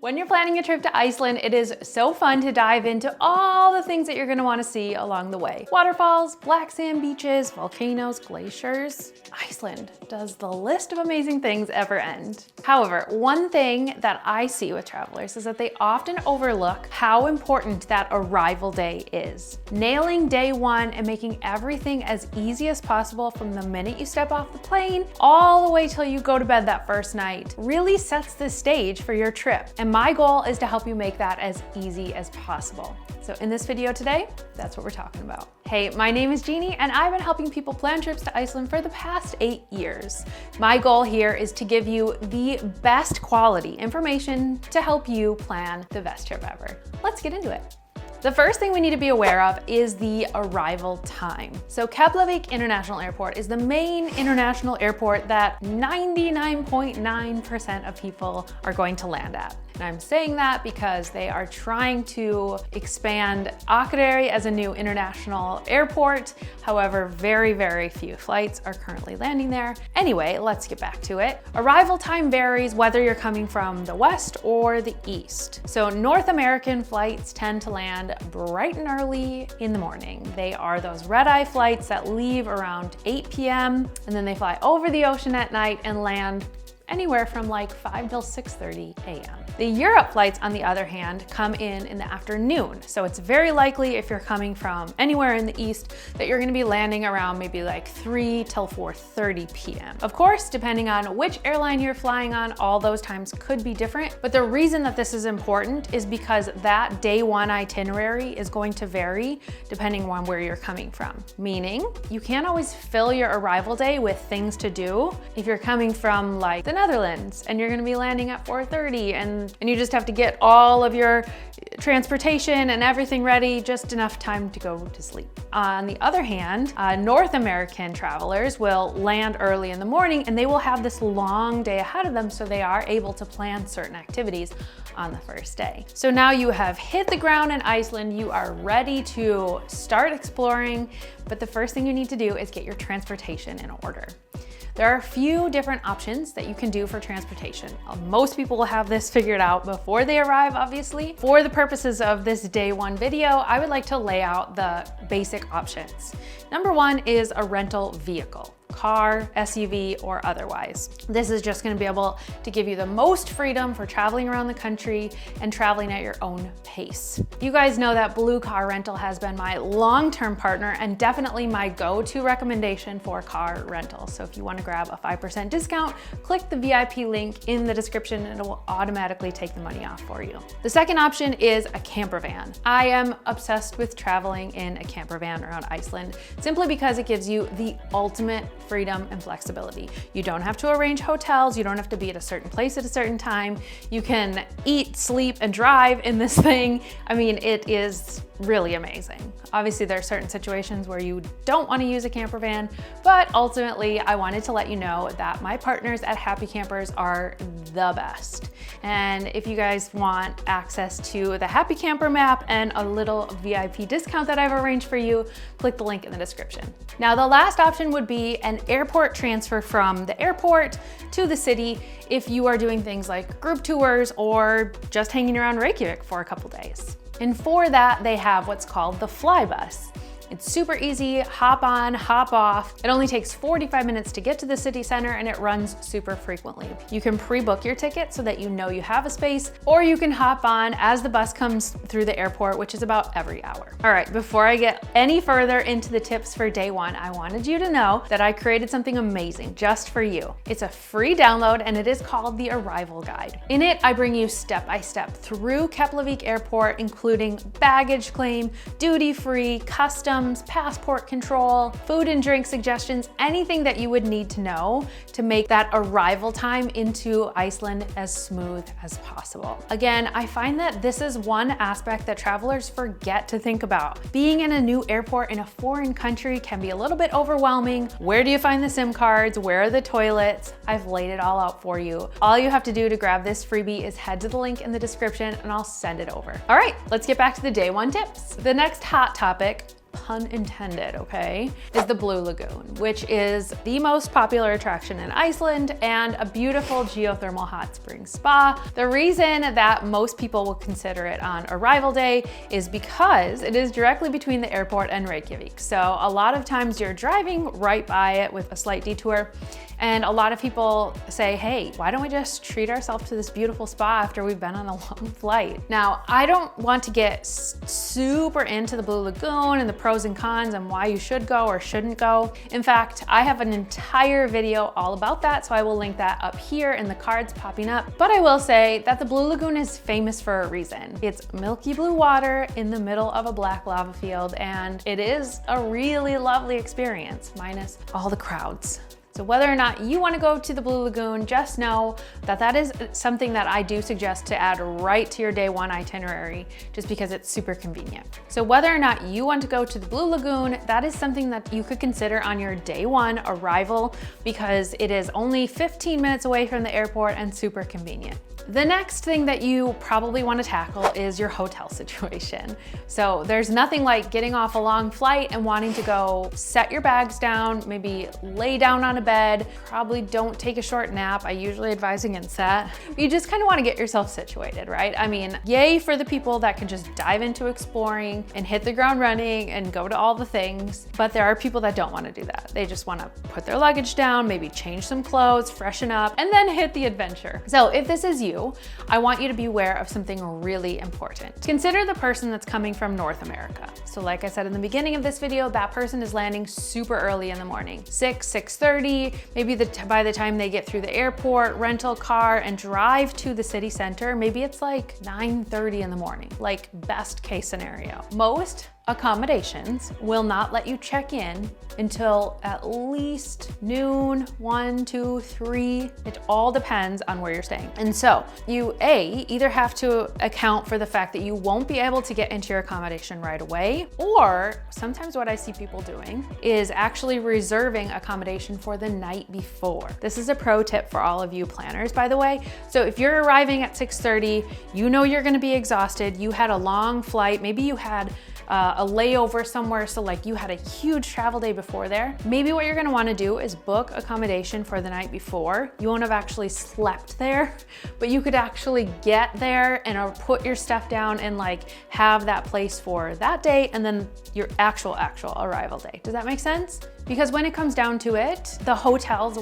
When you're planning a trip to Iceland, it is so fun to dive into all the things that you're gonna wanna see along the way. Waterfalls, black sand beaches, volcanoes, glaciers. Iceland, does the list of amazing things ever end? However, one thing that I see with travelers is that they often overlook how important that arrival day is. Nailing day one and making everything as easy as possible from the minute you step off the plane all the way till you go to bed that first night really sets the stage for your trip. And my goal is to help you make that as easy as possible. So in this video today, that's what we're talking about. Hey, my name is Jeannie and I've been helping people plan trips to Iceland for the past 8 years. My goal here is to give you the best quality information to help you plan the best trip ever. Let's get into it. The first thing we need to be aware of is the arrival time. So Keflavik International Airport is the main international airport that 99.9% of people are going to land at. And I'm saying that because they are trying to expand Akureyri as a new international airport. However, very, very few flights are currently landing there. Anyway, let's get back to it. Arrival time varies whether you're coming from the west or the east. So North American flights tend to land bright and early in the morning. They are those red-eye flights that leave around 8 p.m. and then they fly over the ocean at night and land anywhere from like 5 till 6:30 a.m. The Europe flights, on the other hand, come in the afternoon. So it's very likely if you're coming from anywhere in the east that you're gonna be landing around maybe like 3 till 4:30 p.m. Of course, depending on which airline you're flying on, all those times could be different. But the reason that this is important is because that day one itinerary is going to vary depending on where you're coming from. Meaning, you can't always fill your arrival day with things to do. If you're coming from like the Netherlands and you're gonna be landing at 4:30 and you just have to get all of your transportation and everything ready, just enough time to go to sleep. On the other hand, North American travelers will land early in the morning and they will have this long day ahead of them, so they are able to plan certain activities on the first day. So now you have hit the ground in Iceland, you are ready to start exploring, but the first thing you need to do is get your transportation in order. There are a few different options that you can do for transportation. Most people will have this figured out before they arrive, obviously. For the purposes of this day one video, I would like to lay out the basic options. Number one is a rental vehicle. Car, SUV, or otherwise. This is just gonna be able to give you the most freedom for traveling around the country and traveling at your own pace. You guys know that Blue Car Rental has been my long-term partner and definitely my go-to recommendation for car rental. So if you wanna grab a 5% discount, click the VIP link in the description and it will automatically take the money off for you. The second option is a camper van. I am obsessed with traveling in a camper van around Iceland simply because it gives you the ultimate freedom and flexibility. You don't have to arrange hotels. You don't have to be at a certain place at a certain time. You can eat, sleep, and drive in this thing. I mean, it is really amazing. Obviously, there are certain situations where you don't want to use a camper van, but ultimately, I wanted to let you know that my partners at Happy Campers are the best. And if you guys want access to the Happy Camper map and a little VIP discount that I've arranged for you, click the link in the description. Now, the last option would be an airport transfer from the airport to the city if you are doing things like group tours or just hanging around Reykjavik for a couple days. And for that, they have what's called the fly bus. It's super easy, hop on, hop off. It only takes 45 minutes to get to the city center and it runs super frequently. You can pre-book your ticket so that you know you have a space, or you can hop on as the bus comes through the airport, which is about every hour. All right, before I get any further into the tips for day one, I wanted you to know that I created something amazing just for you. It's a free download and it is called the Arrival Guide. In it, I bring you step-by-step through Keflavik Airport, including baggage claim, duty-free, customs, passport control, food and drink suggestions, anything that you would need to know to make that arrival time into Iceland as smooth as possible. Again, I find that this is one aspect that travelers forget to think about. Being in a new airport in a foreign country can be a little bit overwhelming. Where do you find the SIM cards? Where are the toilets? I've laid it all out for you. All you have to do to grab this freebie is head to the link in the description and I'll send it over. All right, let's get back to the day one tips. The next hot topic pun intended, okay, is the Blue Lagoon, which is the most popular attraction in Iceland and a beautiful geothermal hot spring spa. The reason that most people will consider it on arrival day is because it is directly between the airport and Reykjavik. So a lot of times you're driving right by it with a slight detour. And a lot of people say, hey, why don't we just treat ourselves to this beautiful spa after we've been on a long flight? Now, I don't want to get super into the Blue Lagoon and the pros and cons and why you should go or shouldn't go. In fact, I have an entire video all about that, so I will link that up here in the cards popping up. But I will say that the Blue Lagoon is famous for a reason. It's milky blue water in the middle of a black lava field, and it is a really lovely experience, minus all the crowds. So whether or not you want to go to the Blue Lagoon, just know that that is something that I do suggest to add right to your day one itinerary, just because it's super convenient. So whether or not you want to go to the Blue Lagoon, that is something that you could consider on your day one arrival, because it is only 15 minutes away from the airport and super convenient. The next thing that you probably want to tackle is your hotel situation. So there's nothing like getting off a long flight and wanting to go set your bags down, maybe lay down on a bed. Probably don't take a short nap. I usually advise against that. You just kind of want to get yourself situated, right? I mean, yay for the people that can just dive into exploring and hit the ground running and go to all the things. But there are people that don't want to do that. They just want to put their luggage down, maybe change some clothes, freshen up, and then hit the adventure. So if this is you, I want you to be aware of something really important. Consider the person that's coming from North America. So like I said in the beginning of this video, that person is landing super early in the morning, 6:30, maybe by the time they get through the airport, rental car, and drive to the city center, maybe it's like 9:30 in the morning, like best case scenario. Most accommodations will not let you check in until at least noon, 1, 2, 3. It all depends on where you're staying. And so you either have to account for the fact that you won't be able to get into your accommodation right away, or sometimes what I see people doing is actually reserving accommodation for the night before. This is a pro tip for all of you planners, by the way. So if you're arriving at 6:30, you know you're gonna be exhausted, you had a long flight, maybe you had a layover somewhere, so like you had a huge travel day before there. Maybe what you're gonna wanna do is book accommodation for the night before. You won't have actually slept there, but you could actually get there and put your stuff down and like have that place for that day and then your actual arrival day. Does that make sense? Because when it comes down to it, the hotels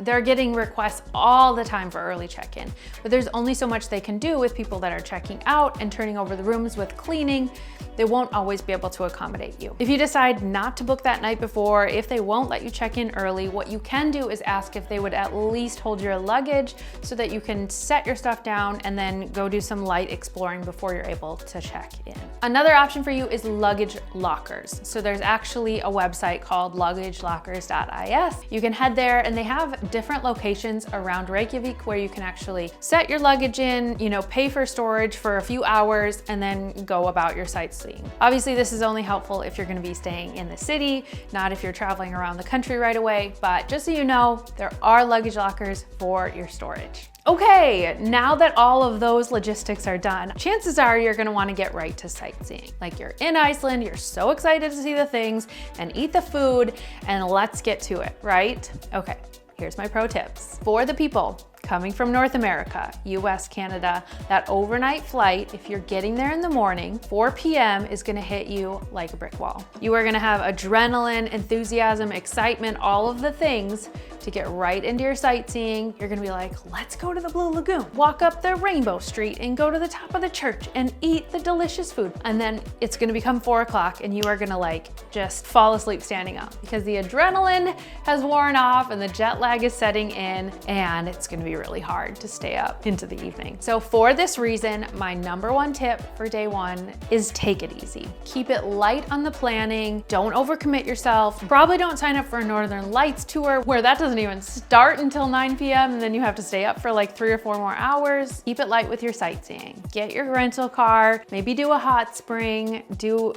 they're getting requests all the time for early check-in, but there's only so much they can do with people that are checking out and turning over the rooms with cleaning. They won't always be able to accommodate you. If you decide not to book that night before, if they won't let you check in early, what you can do is ask if they would at least hold your luggage so that you can set your stuff down and then go do some light exploring before you're able to check in. Another option for you is luggage lockers. So there's actually a website called luggagelockers.is. You can head there and they have different locations around Reykjavik where you can actually set your luggage in, pay for storage for a few hours and then go about your sightseeing. Obviously, this is only helpful if you're going to be staying in the city, not if you're traveling around the country right away, but just so you know, there are luggage lockers for your storage. Okay, now that all of those logistics are done, chances are you're gonna wanna get right to sightseeing. Like you're in Iceland, you're so excited to see the things and eat the food, and let's get to it, right? Okay, here's my pro tips. For the people coming from North America, US, Canada, that overnight flight, if you're getting there in the morning, 4 p.m. is gonna hit you like a brick wall. You are gonna have adrenaline, enthusiasm, excitement, all of the things to get right into your sightseeing. You're gonna be like, let's go to the Blue Lagoon, walk up the Rainbow Street and go to the top of the church and eat the delicious food. And then it's gonna become 4 o'clock and you are gonna just fall asleep standing up because the adrenaline has worn off and the jet lag is setting in and it's gonna be really hard to stay up into the evening. So for this reason, my number one tip for day one is take it easy. Keep it light on the planning. Don't overcommit yourself. Probably don't sign up for a Northern Lights tour where that doesn't even start until 9 p.m. and then you have to stay up for like 3 or 4 more hours. Keep it light with your sightseeing. Get your rental car, maybe do a hot spring, do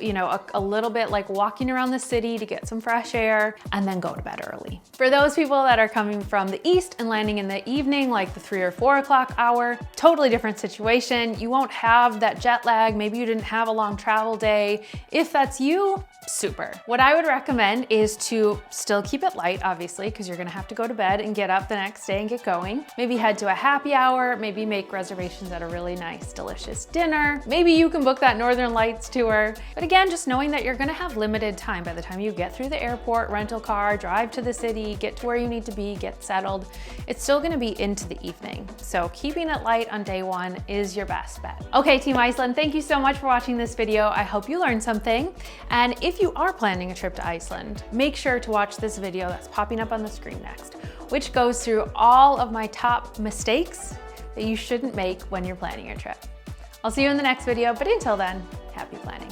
a little bit like walking around the city to get some fresh air, and then go to bed early. For those people that are coming from the east and landing in the evening, morning, like the 3 or 4 o'clock hour, totally different situation. You won't have that jet lag. Maybe you didn't have a long travel day. If that's you, super. What I would recommend is to still keep it light, obviously, because you're gonna have to go to bed and get up the next day and get going. Maybe head to a happy hour, maybe make reservations at a really nice, delicious dinner. Maybe you can book that Northern Lights tour. But again, just knowing that you're gonna have limited time by the time you get through the airport, rental car, drive to the city, get to where you need to be, get settled, it's still gonna be into the evening. So keeping it light on day one is your best bet. Okay, Team Iceland, thank you so much for watching this video. I hope you learned something. And if you are planning a trip to Iceland, make sure to watch this video that's popping up on the screen next, which goes through all of my top mistakes that you shouldn't make when you're planning your trip. I'll see you in the next video, but until then, happy planning.